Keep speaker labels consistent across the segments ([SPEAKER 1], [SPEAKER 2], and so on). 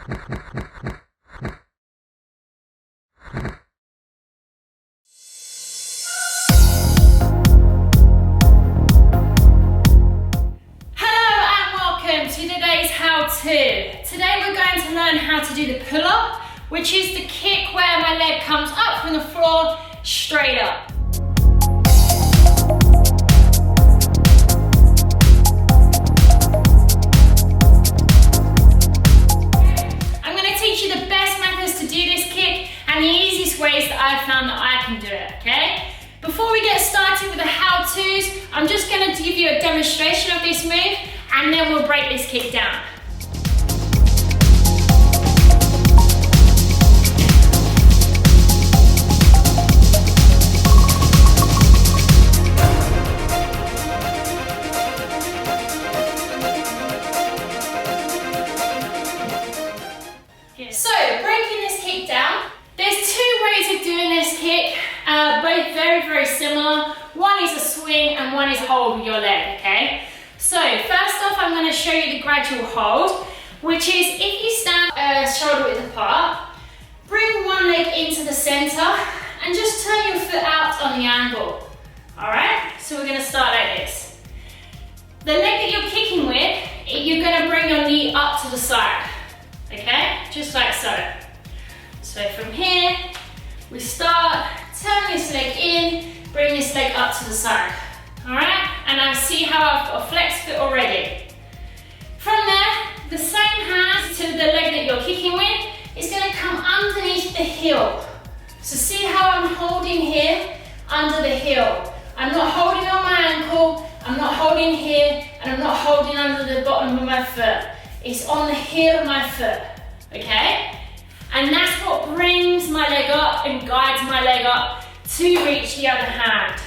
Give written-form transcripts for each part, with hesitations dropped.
[SPEAKER 1] Today we're going to learn how to do the pull-up, which is the kick where my leg comes up from the floor, straight up. I'm going to teach you the best methods to do this kick and the easiest ways that I've found that I can do it, okay? Before we get started with the how-tos, I'm just going to give you a demonstration of this move and then we'll break this kick down. So, breaking this kick down, there's two ways of doing this kick, both very similar. One is a swing and one is hold with your leg, okay? So, first off, I'm going to show you the gradual hold, which is if you stand shoulder width apart, bring one leg into the center and just turn your foot out on the angle. Alright, so we're going to start like this. The leg that you're kicking with, you're going to bring your knee up to the side. Okay, just like so. So from here, we start, turn this leg in, bring this leg up to the side. All right, and I see how I've got a flex foot already. From there, the same hand to the leg that you're kicking with is going to come underneath the heel. So see how I'm holding here, under the heel. I'm not holding on my ankle, I'm not holding here, and I'm not holding under the bottom of my foot. It's on the heel of my foot, okay? And that's what brings my leg up and guides my leg up to reach the other hand,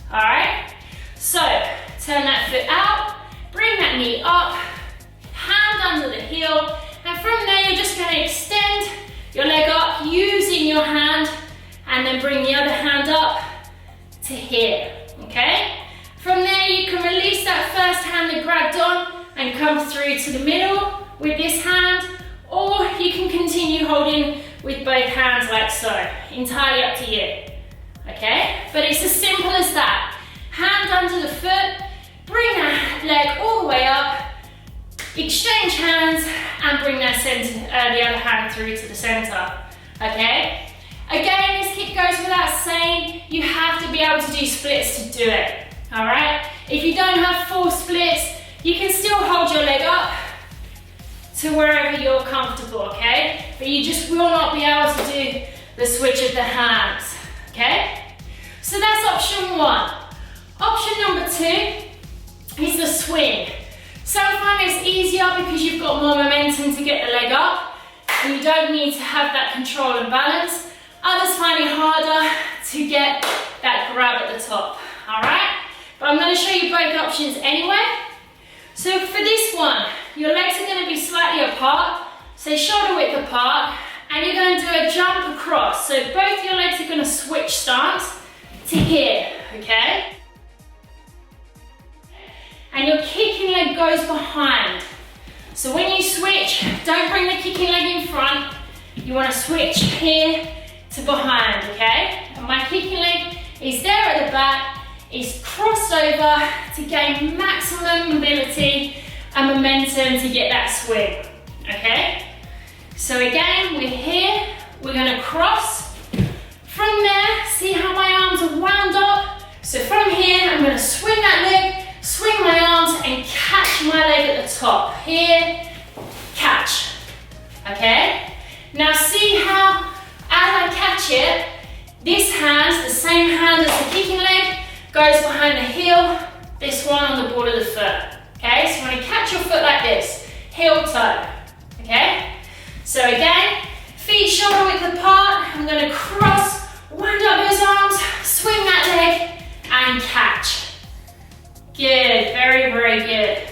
[SPEAKER 1] all right? So, turn that foot out, bring that knee up, hand under the heel, and from there you're just gonna extend your leg up using your hand, and then bring the other hand up to here, okay? From there you can release that first hand that grabbed on, and come through to the middle with this hand, or you can continue holding with both hands like so, entirely up to you, okay? But it's as simple as that. Hand under the foot, bring that leg all the way up, exchange hands, and bring that the other hand through to the center, okay? Again, this kick goes without saying, you have to be able to do splits to do it, all right? If you don't have full splits, you can still hold your leg up to wherever you're comfortable, okay? But you just will not be able to do the switch of the hands, okay? So that's option one. Option number two is the swing. Some find it's easier because you've got more momentum to get the leg up and you don't need to have that control and balance. Others find it harder to get that grab at the top, all right? But I'm going to show you both options anyway. So for this one, your legs are going to be slightly apart, so shoulder width apart, and you're going to do a jump across. So both your legs are going to switch stance to here, okay? And your kicking leg goes behind. So when you switch, don't bring the kicking leg in front. You want to switch here to behind, okay? And my kicking leg is there at the back. Is cross over to gain maximum mobility and momentum to get that swing, okay? So again, we're here, we're gonna cross. From there, see how my arms are wound up? So from here, I'm gonna swing that leg, swing my arms and catch my leg at the top. Here, catch, okay? Now see how, as I catch it, this hand, the same hand as the kicking leg, goes behind the heel, this one on the board of the foot, okay? So when you catch your foot like this, heel toe, okay? So again, feet shoulder width apart, I'm gonna cross, wind up those arms, swing that leg, and catch. Good, very good.